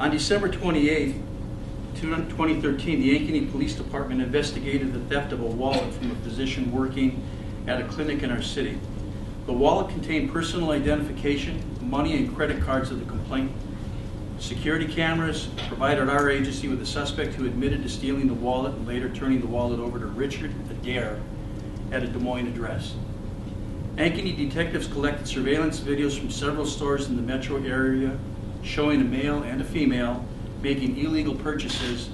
On December 28, 2013, the Ankeny Police Department investigated the theft of a wallet from a physician working at a clinic in our city. The wallet contained personal identification, money, and credit cards of the complainant. Security cameras provided our agency with a suspect who admitted to stealing the wallet and later turning the wallet over to Richard Adair at a Des Moines address. Ankeny detectives collected surveillance videos from several stores in the metro area showing a male and a female making illegal purchases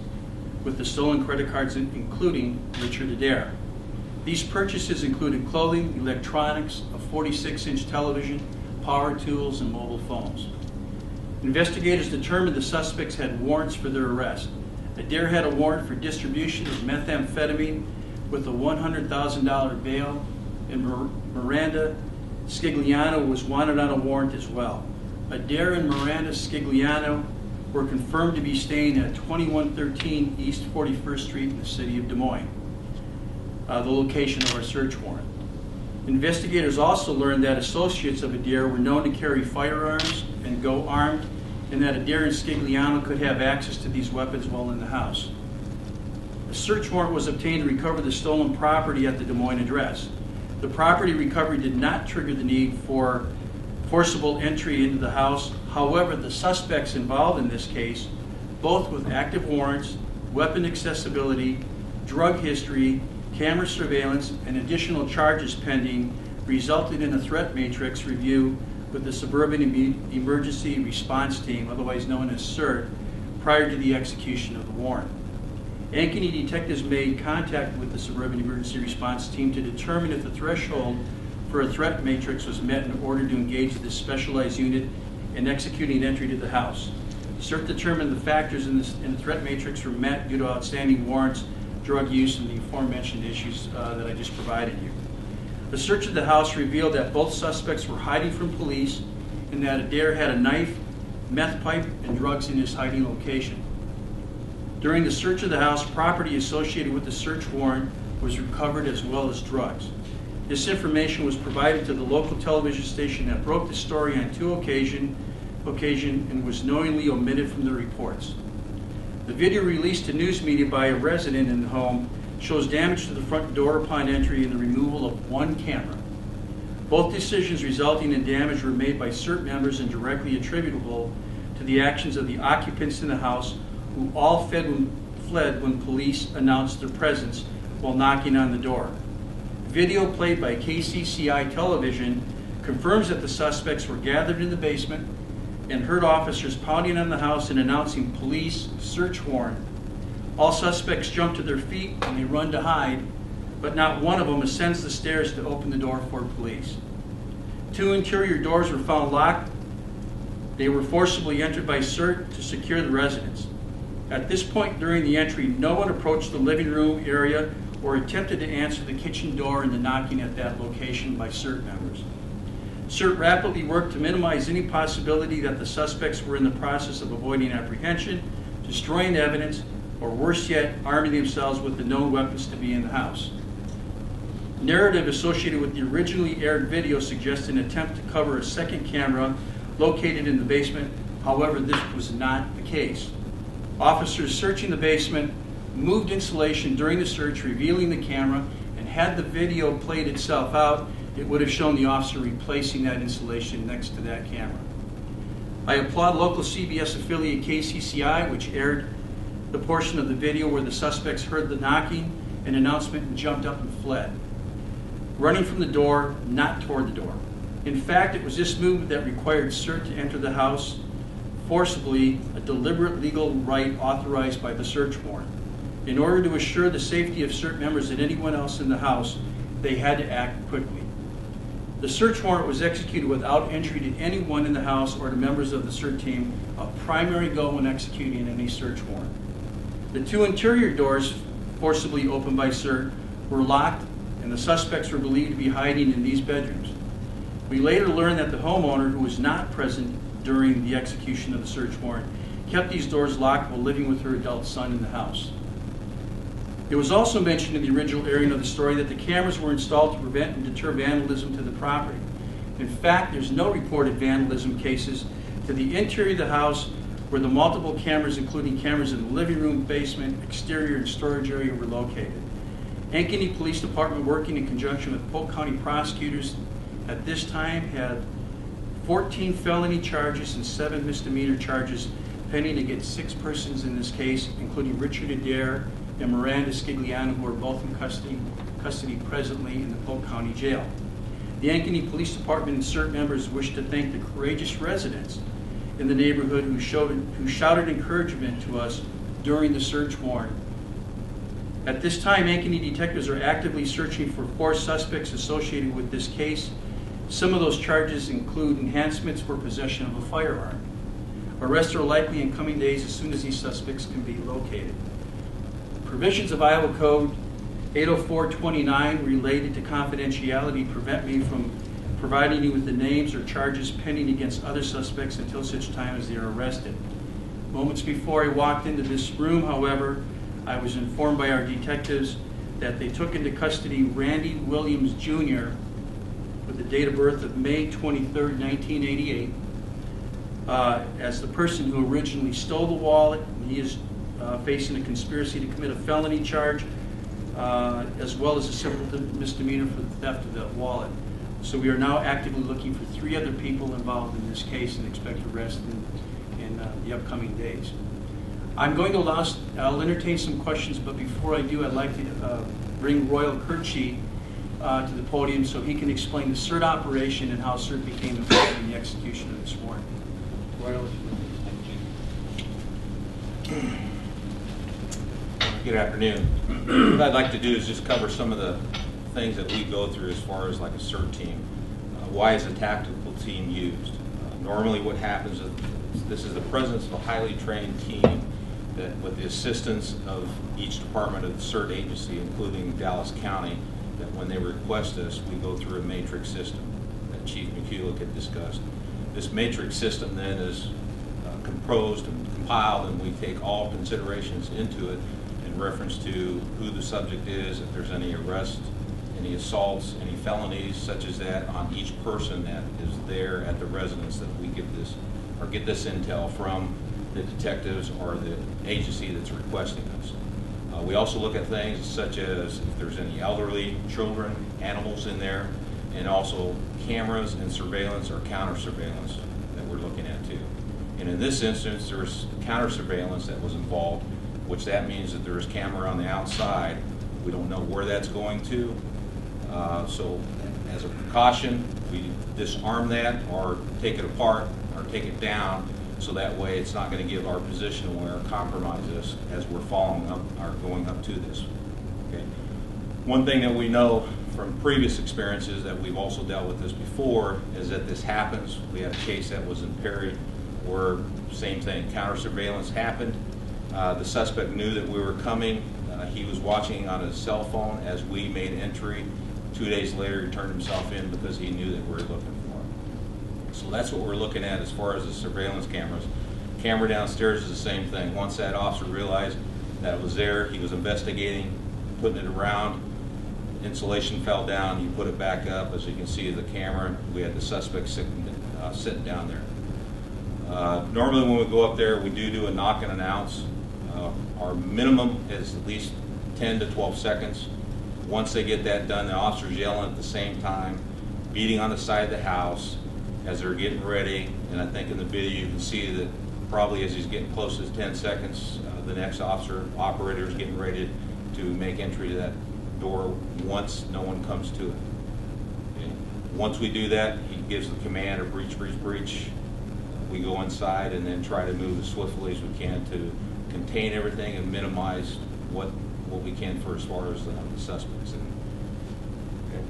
with the stolen credit cards, including Richard Adair. These purchases included clothing, electronics, a 46-inch television, power tools, and mobile phones. Investigators determined the suspects had warrants for their arrest. Adair had a warrant for distribution of methamphetamine with a $100,000 bail, and Miranda Scigliano was wanted on a warrant as well. Adair and Miranda Scigliano were confirmed to be staying at 2113 East 41st Street in the city of Des Moines, the location of our search warrant. Investigators also learned that associates of Adair were known to carry firearms and go armed, and that Adair and Scigliano could have access to these weapons while in the house. A search warrant was obtained to recover the stolen property at the Des Moines address. The property recovery did not trigger the need for forcible entry into the house. However, the suspects involved in this case, both with active warrants, weapon accessibility, drug history, camera surveillance, and additional charges pending, resulted in a threat matrix review with the Suburban Emergency Response Team, otherwise known as S.E.R.T, prior to the execution of the warrant. Ankeny detectives made contact with the Suburban Emergency Response Team to determine if the threshold for a threat matrix was met in order to engage this specialized unit in executing entry to the house. S.E.R.T determined the factors in the threat matrix were met due to outstanding warrants, drug use, and the aforementioned issues that I just provided you. The search of the house revealed that both suspects were hiding from police and that Adair had a knife, meth pipe, and drugs in his hiding location. During the search of the house, property associated with the search warrant was recovered as well as drugs. This information was provided to the local television station that broke the story on two occasions and was knowingly omitted from the reports. The video released to news media by a resident in the home shows damage to the front door upon entry and the removal of one camera. Both decisions resulting in damage were made by S.E.R.T members and directly attributable to the actions of the occupants in the house, who all fled when police announced their presence while knocking on the door. Video played by KCCI television confirms that the suspects were gathered in the basement and heard officers pounding on the house and announcing police search warrant. All suspects jump to their feet and they run to hide, but not one of them ascends the stairs to open the door for police. Two interior doors were found locked. They were forcibly entered by S.E.R.T to secure the residence. At this point during the entry, no one approached the living room area or attempted to answer the kitchen door and the knocking at that location by S.E.R.T members. S.E.R.T rapidly worked to minimize any possibility that the suspects were in the process of avoiding apprehension, destroying evidence, or worse yet, arming themselves with the known weapons to be in the house. Narrative associated with the originally aired video suggests an attempt to cover a second camera located in the basement. However, this was not the case. Officers searching the basement moved insulation during the search, revealing the camera, and had the video played itself out, it would have shown the officer replacing that insulation next to that camera. I applaud local CBS affiliate KCCI, which aired the portion of the video where the suspects heard the knocking and announcement and jumped up and fled, running from the door, not toward the door. In fact, it was this movement that required S.E.R.T to enter the house forcibly, a deliberate legal right authorized by the search warrant. In order to assure the safety of S.E.R.T members and anyone else in the house, they had to act quickly. The search warrant was executed without entry to anyone in the house or to members of the S.E.R.T team, a primary goal when executing any search warrant. The two interior doors forcibly opened by S.E.R.T were locked, and the suspects were believed to be hiding in these bedrooms. We later learned that the homeowner, who was not present during the execution of the search warrant, kept these doors locked while living with her adult son in the house. It was also mentioned in the original airing of the story that the cameras were installed to prevent and deter vandalism to the property. In fact, there's no reported vandalism cases to the interior of the house where the multiple cameras, including cameras in the living room, basement, exterior, and storage area, were located. Ankeny Police Department, working in conjunction with Polk County prosecutors, at this time had 14 felony charges and 7 misdemeanor charges pending against 6 persons in this case, including Richard Adair and Miranda Scigliano, who are both in custody presently in the Polk County Jail. The Ankeny Police Department and S.E.R.T members wish to thank the courageous residents in the neighborhood who shouted encouragement to us during the search warrant. At this time, Ankeny detectives are actively searching for 4 suspects associated with this case. Some of those charges include enhancements for possession of a firearm. Arrests are likely in coming days as soon as these suspects can be located. Provisions of Iowa Code 804-29 related to confidentiality prevent me from providing you with the names or charges pending against other suspects until such time as they are arrested. Moments before I walked into this room, however, I was informed by our detectives that they took into custody Randy Williams Jr. with the date of birth of May 23rd, 1988, as the person who originally stole the wallet. He is facing a conspiracy to commit a felony charge, as well as a civil misdemeanor for the theft of that wallet. So we are now actively looking for 3 other people involved in this case and expect arrest in the upcoming days. I'm going to I'll entertain some questions, but before I do, I'd like to bring Royale Kerchee to the podium so he can explain the S.E.R.T operation and how S.E.R.T became involved in the execution of this warrant. Royale. Good afternoon. What I'd like to do is just cover some of the things that we go through as far as like a S.E.R.T team. Why is a tactical team used? Normally what happens is this is the presence of a highly trained team that, with the assistance of each department of the S.E.R.T agency, including Dallas County, that when they request us, we go through a matrix system that Chief Mikulec had discussed. This matrix system then is composed and compiled, and we take all considerations into it in reference to who the subject is, if there's any arrests, any assaults, any felonies such as that on each person that is there at the residence, that we get this intel from the detectives or the agency that's requesting us. We also look at things such as if there's any elderly, children, animals in there, and also cameras and surveillance or counter surveillance that we're looking at too. And in this instance, there's counter surveillance that was involved, which that means that there's camera on the outside. We don't know where that's going to. So as a precaution, we disarm that or take it apart or take it down, so that way it's not going to give our position away or compromise us as we're following up or going up to this. Okay. One thing that we know from previous experiences that we've also dealt with this before is that this happens. We had a case that was in Perry where same thing, counter surveillance happened. The suspect knew that we were coming. He was watching on his cell phone as we made entry. 2 days later, he turned himself in because he knew that we were looking for him. So that's what we're looking at as far as the surveillance cameras. Camera downstairs is the same thing. Once that officer realized that it was there, he was investigating, putting it around. Insulation fell down. He put it back up. As you can see, the camera. We had the suspect sitting down there. Normally, when we go up there, we do a knock and announce. Our minimum is at least 10 to 12 seconds. Once they get that done, the officer's yelling at the same time, beating on the side of the house as they're getting ready. And I think in the video you can see that probably as he's getting close to 10 seconds, the next operator is getting ready to make entry to that door once no one comes to it. Okay. Once we do that, he gives the command of breach, breach, breach. We go inside and then try to move as swiftly as we can to contain everything and minimize what we can for as far as the suspects. Okay.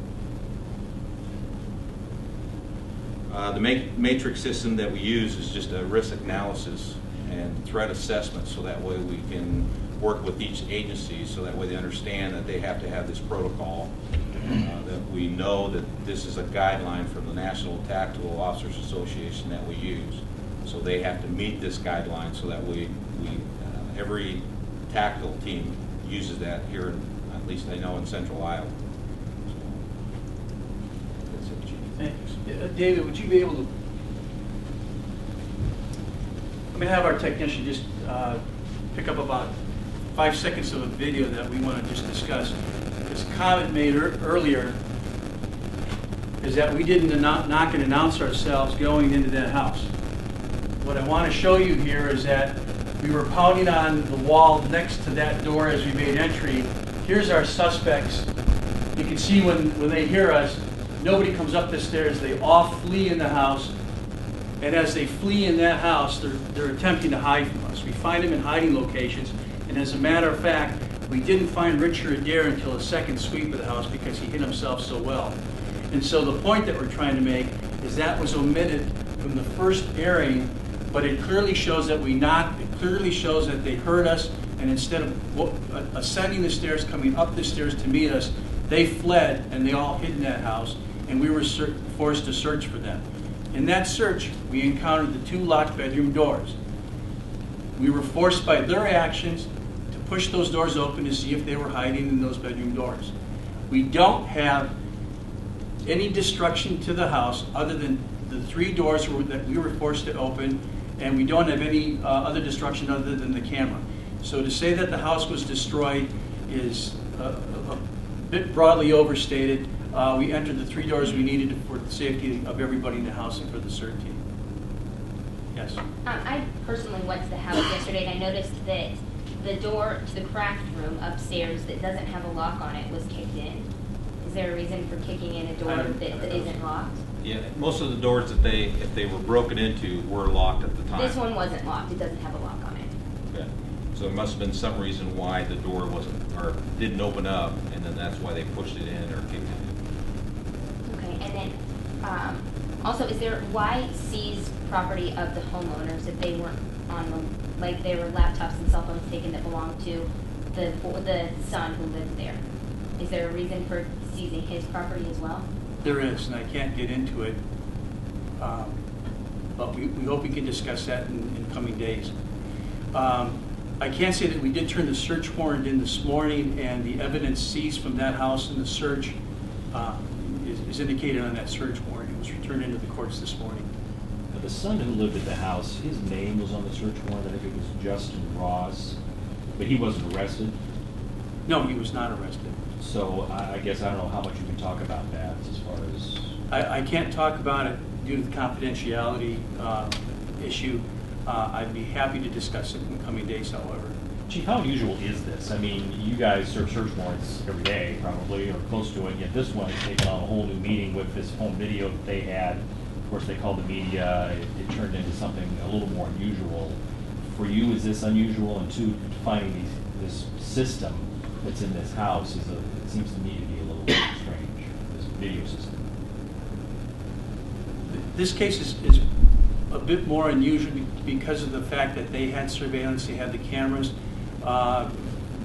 The matrix system that we use is just a risk analysis and threat assessment, so that way we can work with each agency so that way they understand that they have to have this protocol, that we know that this is a guideline from the National Tactical Officers Association that we use. So they have to meet this guideline so that every tactical team uses that here, at least they know in Central Iowa. So, that's it, Chief. Thanks. David, would you be able to I'm going to have our technician just pick up about 5 seconds of a video that we want to just discuss. This comment made earlier is that we didn't knock and announce ourselves going into that house. What I want to show you here is that we were pounding on the wall next to that door as we made entry. Here's our suspects. You can see when they hear us, nobody comes up the stairs. They all flee in the house. And as they flee in that house, they're attempting to hide from us. We find them in hiding locations. And as a matter of fact, we didn't find Richard Adair until the second sweep of the house because he hid himself so well. And so the point that we're trying to make is that was omitted from the first airing, but it clearly shows that we knocked. It clearly shows that they heard us, and instead of ascending the stairs, coming up the stairs to meet us, they fled and they all hid in that house, and we were forced to search for them. In that search, we encountered the 2 locked bedroom doors. We were forced by their actions to push those doors open to see if they were hiding in those bedroom doors. We don't have any destruction to the house other than the 3 doors that we were forced to open, and we don't have any other destruction other than the camera. So to say that the house was destroyed is a bit broadly overstated. We entered the 3 doors we needed for the safety of everybody in the house and for the S.E.R.T team. Yes? I personally went to the house yesterday and I noticed that the door to the craft room upstairs that doesn't have a lock on it was kicked in. Is there a reason for kicking in a door that isn't locked? Yeah, most of the doors that if they were broken into, were locked at the time. This one wasn't locked. It doesn't have a lock on it. Okay. So there must have been some reason why the door didn't open up, and then that's why they pushed it in or kicked it in. Okay, and then also, why seize property of the homeowners if they weren't on the, like there were laptops and cell phones taken that belonged to the son who lived there? Is there a reason for seizing his property as well? There is, and I can't get into it, but we hope we can discuss that in coming days. I can say that we did turn the search warrant in this morning, and the evidence seized from that house in the search is indicated on that search warrant. It was returned into the courts this morning. Now, the son who lived at the house, his name was on the search warrant. I think it was Justin Ross, but he wasn't arrested. No, he was not arrested. So I guess I don't know how much you can talk about that as far as... I can't talk about it due to the confidentiality issue. I'd be happy to discuss it in the coming days, however. Chief, how unusual is this? I mean, you guys serve search warrants every day, probably, or close to it, yet this one has taken on a whole new meaning with this home video that they had. Of course, they called the media. It turned into something a little more unusual. For you, is this unusual? And two, finding this system that's in this house, it seems to me to be a little strange, this video system. This case is a bit more unusual because of the fact that they had surveillance, they had the cameras.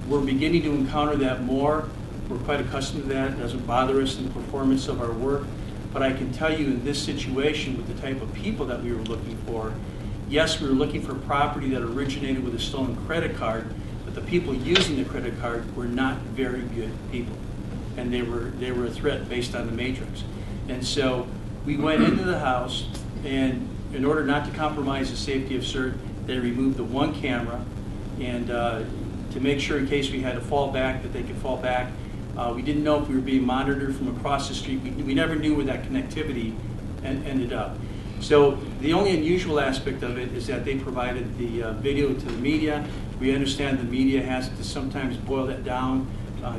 We're beginning to encounter that more. We're quite accustomed to that. It doesn't bother us in the performance of our work. But I can tell you in this situation with the type of people that we were looking for, yes, we were looking for property that originated with a stolen credit card, but the people using the credit card were not very good people. And they were a threat based on the matrix. And so we went into the house, and in order not to compromise the safety of S.E.R.T, they removed the one camera, and to make sure in case we had to fall back that they could fall back. We didn't know if we were being monitored from across the street. We never knew where that connectivity ended up. So the only unusual aspect of it is that they provided the video to the media. We understand the media has to sometimes boil that down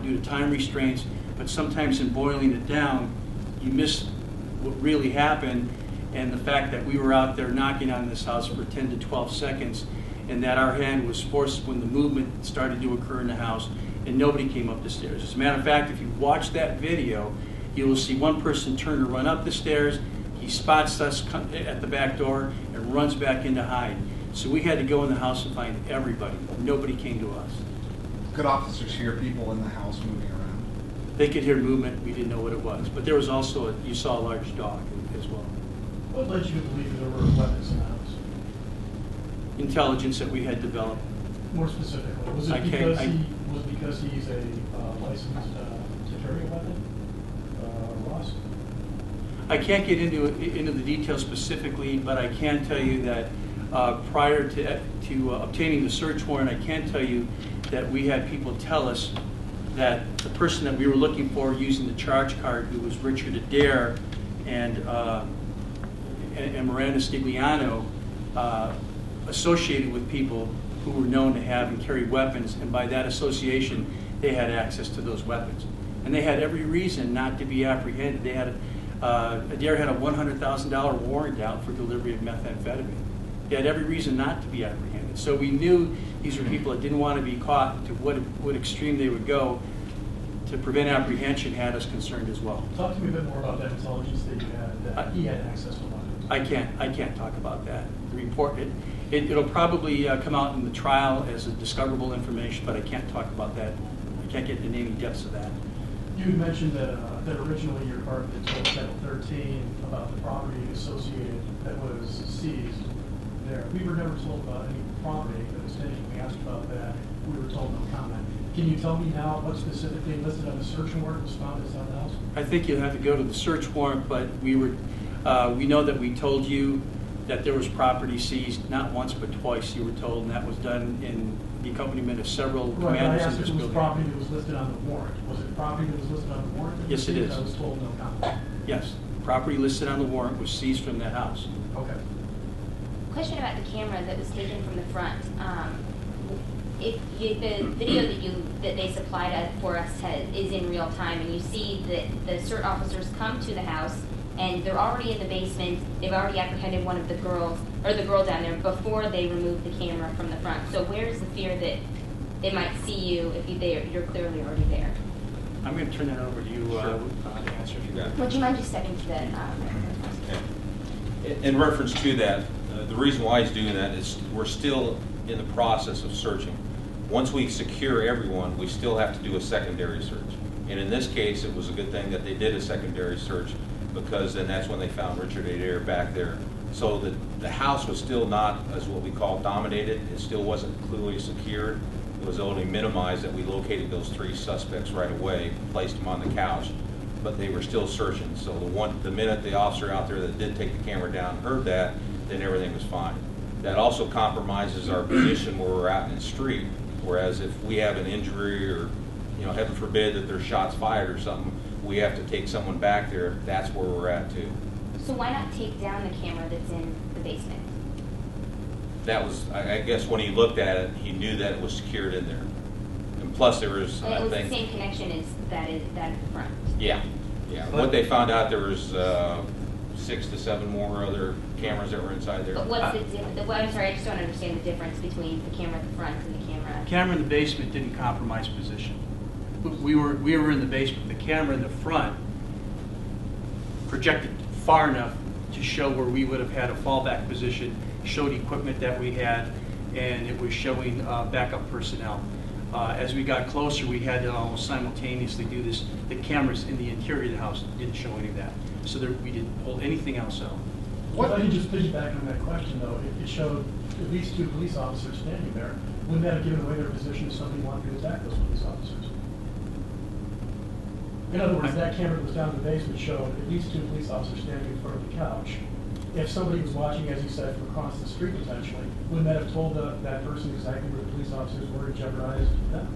due to time restraints, but sometimes in boiling it down, you miss what really happened, and the fact that we were out there knocking on this house for 10 to 12 seconds, and that our hand was forced when the movement started to occur in the house, and nobody came up the stairs. As a matter of fact, if you watch that video, you will see one person turn to run up the stairs. He spots us at the back door and runs back in to hide. So we had to go in the house and find everybody. Nobody came to us. Could officers hear people in the house moving around? They could hear movement. We didn't know what it was. But there was also, you saw a large dog as well. What led you to believe that there were weapons in the house? Intelligence that we had developed. More specifically, was it because he's a licensed to carry a weapon, Ross? I can't get into the details specifically, but I can tell you that prior to obtaining the search warrant, I can tell you that we had people tell us that the person that we were looking for using the charge card, who was Richard Adair and Miranda Stigliano, associated with people who were known to have and carry weapons, and by that association, they had access to those weapons. And they had every reason not to be apprehended. They had Adair had a $100,000 warrant out for delivery of methamphetamine. They had every reason not to be apprehended. So we knew these were people that didn't want to be caught. To what extreme they would go to prevent apprehension had us concerned as well. Talk to me a bit more about that intelligence that you had, that he had access to weapons. I can't talk about that. The report, it'll probably come out in the trial as a discoverable information, but I can't talk about that. I can't get into any depths of that. You mentioned that originally your part that told Title 13 about the property associated that was seized there. We were never told about any property that was taken. We asked about that. We were told no comment. Can you tell me now what specifically listed on the search warrant was found inside the house? I think you'll have to go to the search warrant, but we know that we told you that there was property seized, not once but twice, you were told, and that was done in the accompaniment of several Right, I commanders asked in if this it was building. property that was listed on the warrant. Was it property that was listed on the warrant? Yes, it is. I was told no comment. Yes, property listed on the warrant was seized from that house. Okay. Question about the camera that was taken from the front. If the video that they supplied for us is in real time, and you see that the S.E.R.T officers come to the house and they're already in the basement, they've already apprehended one of the girls, or the girl down there, before they remove the camera from the front. So where's the fear that they might see you if you're clearly already there? I'm going to turn that over to you Sure. to answer. You got it. Would you mind just stepping to the Okay. In reference to that, the reason why he's doing that is we're still in the process of searching. Once we secure everyone, we still have to do a secondary search. And in this case, it was a good thing that they did a secondary search, because then that's when they found Richard Adair back there. So the house was still not, as what we call, dominated. It still wasn't clearly secured. It was only minimized that we located those 3 suspects right away, placed them on the couch, but they were still searching. So the minute the officer out there that did take the camera down heard that, then everything was fine. That also compromises our position where we're out in the street, whereas if we have an injury or, heaven forbid that there's shots fired or something, we have to take someone back there. That's where we're at too. So why not take down the camera that's in the basement? That was, I guess when he looked at it, he knew that it was secured in there. And plus there was, And it I was think. the same connection as that at the front. Yeah. What they found out, there was 6 to 7 more other cameras that were inside there. But what's the difference? I'm sorry, I just don't understand the difference between the camera at the front and the camera. The camera in the basement didn't compromise position. We were in the basement. The camera in the front projected far enough to show where we would have had a fallback position, showed equipment that we had, and it was showing backup personnel. As we got closer, we had to almost simultaneously do this. The cameras in the interior of the house didn't show any of that, so we didn't pull anything else out. What if you just piggyback on that question, though? It showed at least 2 police officers standing there. Wouldn't that have given away their position if somebody wanted to attack those police officers? In other words, that camera that was down in the basement showed at least 2 police officers standing in front of the couch. If somebody was watching, as you said, from across the street potentially, wouldn't that have told that person exactly where the police officers were and jeopardized them?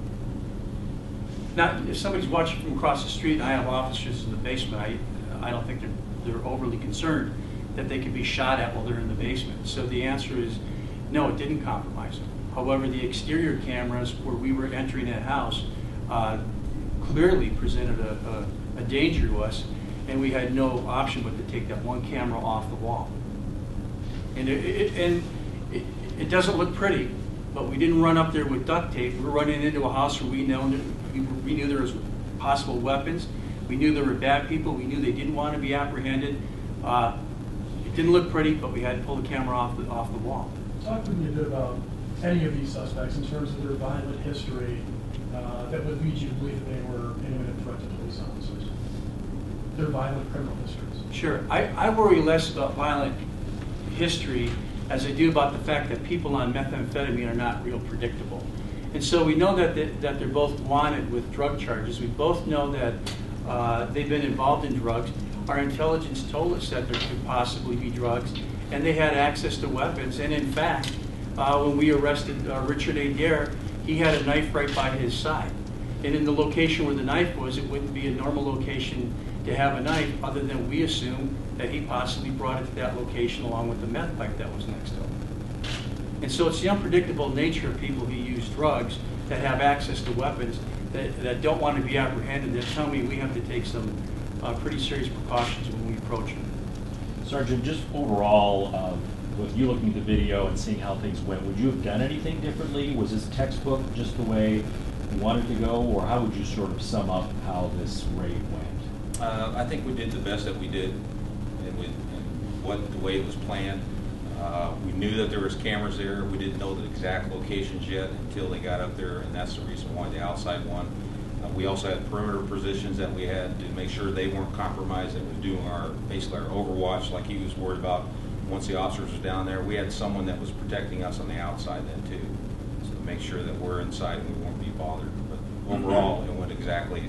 Now, if somebody's watching from across the street and I have officers in the basement, I don't think they're overly concerned that they could be shot at while they're in the basement. So the answer is no, it didn't compromise them. However, the exterior cameras where we were entering that house clearly presented a danger to us, and we had no option but to take that one camera off the wall. And it doesn't look pretty, but we didn't run up there with duct tape. We were running into a house where we knew there was possible weapons. We knew there were bad people. We knew they didn't want to be apprehended. It didn't look pretty, but we had to pull the camera off the wall. Talk with me a bit about any of these suspects in terms of their violent history that would lead you to believe that they were an imminent threat to police officers. Their violent criminal histories. Sure. I worry less about violent history as I do about the fact that people on methamphetamine are not real predictable. And so we know that they're both wanted with drug charges. We both know that they've been involved in drugs. Our intelligence told us that there could possibly be drugs, and they had access to weapons. And in fact, when we arrested Richard Adair, he had a knife right by his side. And in the location where the knife was, it wouldn't be a normal location to have a knife, other than we assume that he possibly brought it to that location along with the meth pipe that was next to him. And so it's the unpredictable nature of people who use drugs that have access to weapons that don't want to be apprehended, that tell me we have to take some pretty serious precautions when we approach them. Sergeant, just overall, with you looking at the video and seeing how things went, would you have done anything differently? Was this textbook just the way you wanted to go, or how would you sort of sum up how this raid went? I think we did the best that we did, and the way it was planned. We knew that there was cameras there. We didn't know the exact locations yet until they got up there, and that's the reason why the outside one. We also had perimeter positions that we had to make sure they weren't compromised. That was doing basically our overwatch, like he was worried about. Once the officers was down there, we had someone that was protecting us on the outside then too, so to make sure that we're inside and we won't be bothered. But overall, it went exactly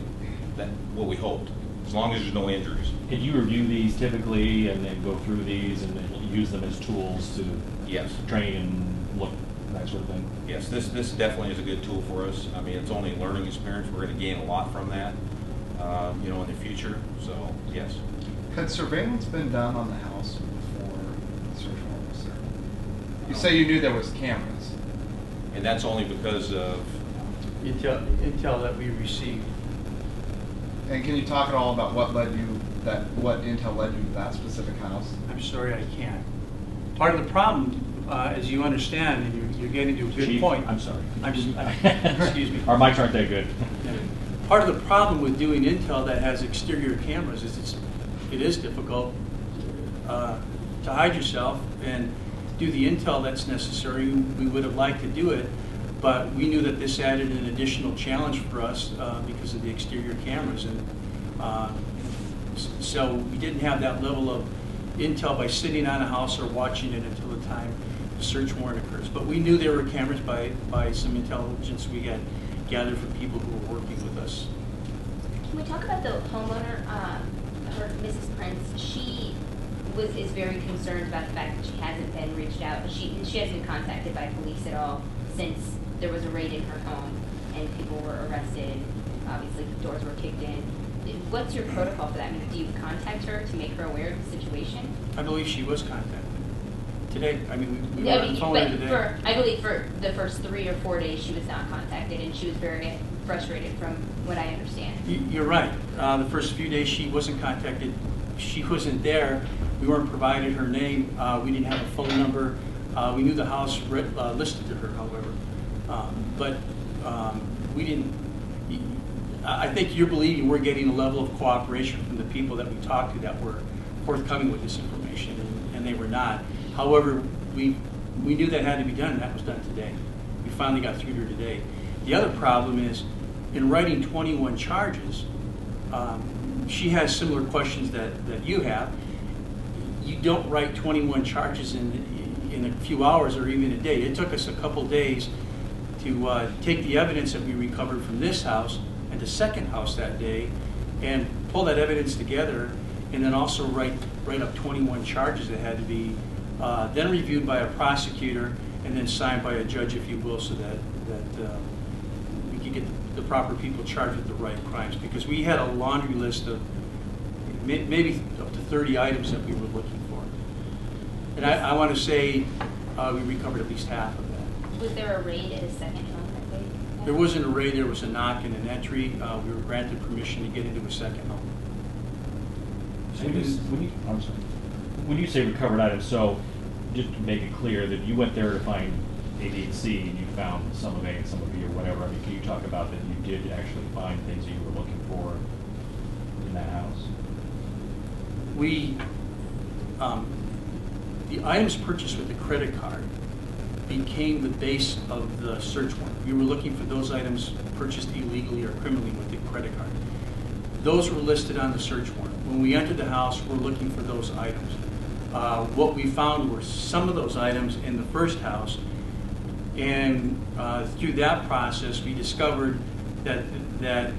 what we hoped, as long as there's no injuries. Did you review these typically and then go through these and then use them as tools to Yes. train and look, that sort of thing? Yes, this definitely is a good tool for us. I mean, it's only a learning experience. We're going to gain a lot from that, in the future. So, yes. Had surveillance been done on the house before the search warrant was served? You say you knew there was cameras. And that's only because of, Intel that we received. And can you talk at all about what intel led you to that specific house? I'm sorry, I can't. Part of the problem, as you understand, and you're getting to a good Chief, point. I'm sorry. Excuse me. Our mics aren't that good. Part of the problem with doing intel that has exterior cameras is it is difficult to hide yourself and do the intel that's necessary. We would have liked to do it, but we knew that this added an additional challenge for us because of the exterior cameras, and so we didn't have that level of intel by sitting on a house or watching it until the time the search warrant occurs. But we knew there were cameras by some intelligence we had gathered from people who were working with us. Can we talk about the homeowner, Mrs. Prince? She is very concerned about the fact that she hasn't been reached out. She hasn't been contacted by police at all since there was a raid in her home and people were arrested. Obviously, doors were kicked in. What's your protocol for that? I mean, do you contact her to make her aware of the situation? I believe she was contacted today. I mean, we were on the phone today. I believe for the first 3 or 4 days she was not contacted, and she was very frustrated from what I understand. You're right. The first few days she wasn't contacted. She wasn't there. We weren't provided her name. We didn't have a phone number. We knew the house listed to her, however. But we didn't. I think you're believing we're getting a level of cooperation from the people that we talked to that were forthcoming with this information, and they were not. However, we knew that had to be done, and that was done today. We finally got through to her today. The other problem is, in writing 21 charges, she has similar questions that you have. You don't write 21 charges in a few hours or even a day. It took us a couple days to take the evidence that we recovered from this house and the second house that day and pull that evidence together, and then also write up 21 charges that had to be then reviewed by a prosecutor and then signed by a judge, if you will, so that we could get the proper people charged with the right crimes. Because we had a laundry list of maybe up to 30 items that we were looking for. And I want to say we recovered at least half of that. Was there a raid at a second home that day? There wasn't a raid, there was a knock and an entry. We were granted permission to get into a second home. So when you say recovered items, so just to make it clear that you went there to find A, B, and C, and you found some of A and some of B or whatever. I mean, can you talk about that you did actually find things that you were looking for in that house? The items purchased with the credit card became the base of the search warrant. We were looking for those items purchased illegally or criminally with the credit card. Those were listed on the search warrant. When we entered the house, we're looking for those items. What we found were some of those items in the first house, and through that process, we discovered that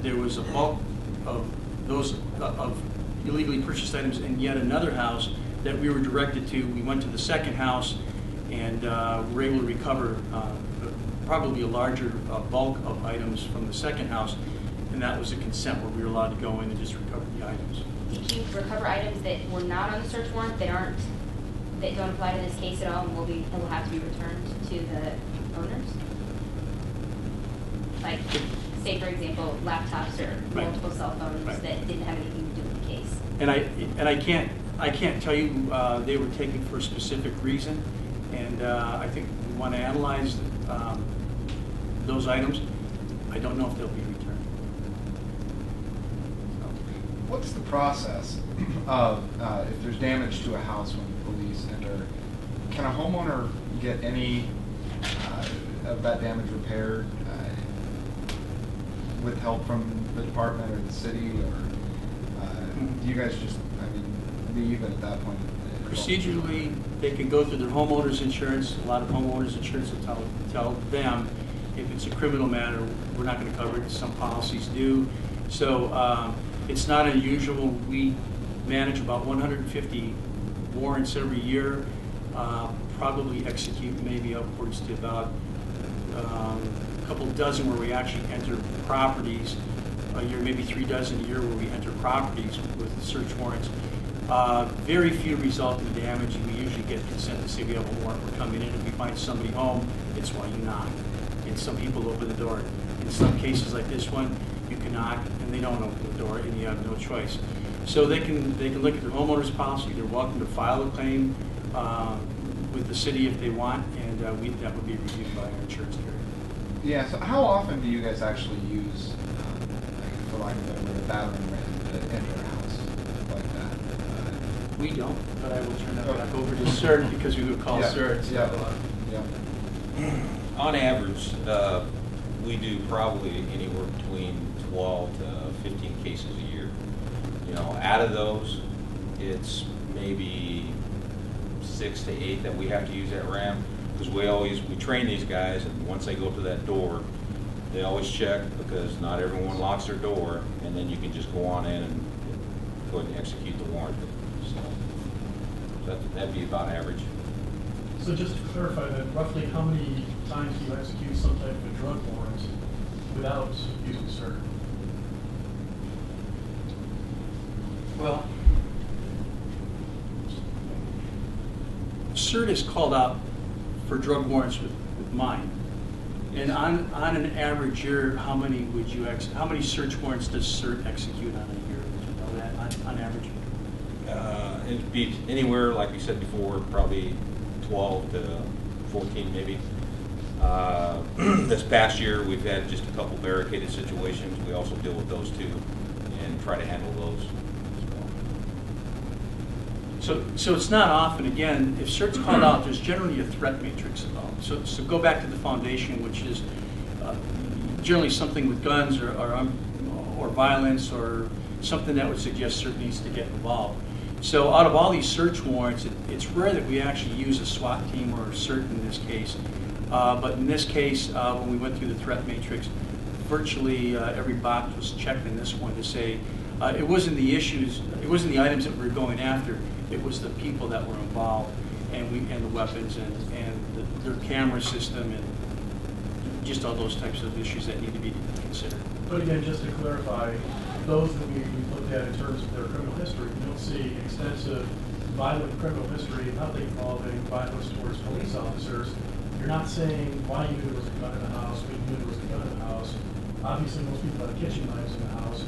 there was a bulk of those of illegally purchased items in yet another house that we were directed to, we went to the second house and were able to recover probably a larger bulk of items from the second house, and that was a consent where we were allowed to go in and just recover the items. Did you recover items that were not on the search warrant, that don't apply to this case at all, and will have to be returned to the owners? Like, say for example, laptops or Right. multiple cell phones Right. that didn't have anything to do with the case. And I can't tell you they were taken for a specific reason, and I think we want to analyze those items. I don't know if they'll be returned. What's the process of if there's damage to a house when the police enter? Can a homeowner get any of that damage repaired with help from the department or the city, or do you guys just, leave it at that point? Procedurally, they can go through their homeowner's insurance. A lot of homeowners insurance will tell them if it's a criminal matter, we're not going to cover it. Some policies do. So it's not unusual. We manage about 150 warrants every year, probably execute maybe upwards to about a couple dozen where we actually enter properties a year, maybe 3 dozen a year where we enter properties with search warrants. Very few result in damage, and we usually get consent to say we have a warrant, we're coming in. If we find somebody home, it's why you knock. And some people open the door. In some cases like this one, you can knock and they don't open the door and you have no choice. So they can look at their homeowner's policy. They're welcome to file a claim with the city if they want, and that would be reviewed by our insurance carrier. Yeah, so how often do you guys actually use, for lack of a better word, a battering ram to enter a house like that? We don't, but I will turn that back over to S.E.R.T because we would call Yeah, S.E.R.T. So, yeah. On average, we do probably anywhere between 12 to 15 cases a year. You know, out of those, it's maybe 6 to 8 that we have to use that RAM, because we train these guys, and once they go to that door, they always check, because not everyone locks their door, and then you can just go on in and go ahead and execute the warrant. So that'd be about average. So just to clarify that, roughly how many times do you execute some type of a drug warrant without using S.E.R.T? well, S.E.R.T is called out for drug warrants with mine. And on an average year, how many search warrants does S.E.R.T execute on a year? Would you know that on average? It'd be anywhere, like we said before, probably 12 to 14 maybe. This past year, we've had just a couple barricaded situations. We also deal with those too and try to handle those as well. So it's not often. Again, if S.E.R.T's called out, there's generally a threat matrix involved. So go back to the foundation, which is generally something with guns or violence or something that would suggest S.E.R.T needs to get involved. So out of all these search warrants, it's rare that we actually use a SWAT team or S.E.R.T in this case. But in this case, when we went through the threat matrix, virtually every box was checked in this one to say it wasn't the issues, it wasn't the items that we were going after, it was the people that were involved, and the weapons and their camera system and just all those types of issues that need to be considered. But again, just to clarify, those that we looked at in terms of their criminal history, we don't see extensive violent criminal history, nothing involving violence towards police officers. You're not saying why you knew there was a gun in the house, when you knew there was a gun in the house. Obviously, most people have kitchen knives in the house.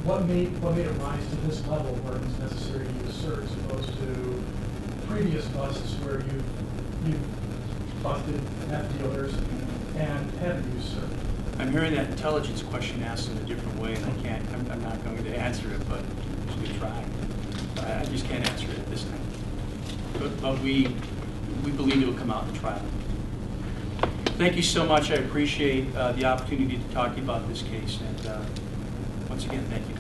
What made it rise to this level where it was necessary to use S.E.R.T as opposed to previous busts where you've busted meth dealers and haven't used S.E.R.T? I'm hearing that intelligence question asked in a different way, and I'm not going to answer it, but we try. I just can't answer it at this time. But we believe it will come out in the trial. Thank you so much. I appreciate the opportunity to talk to you about this case, and once again, thank you.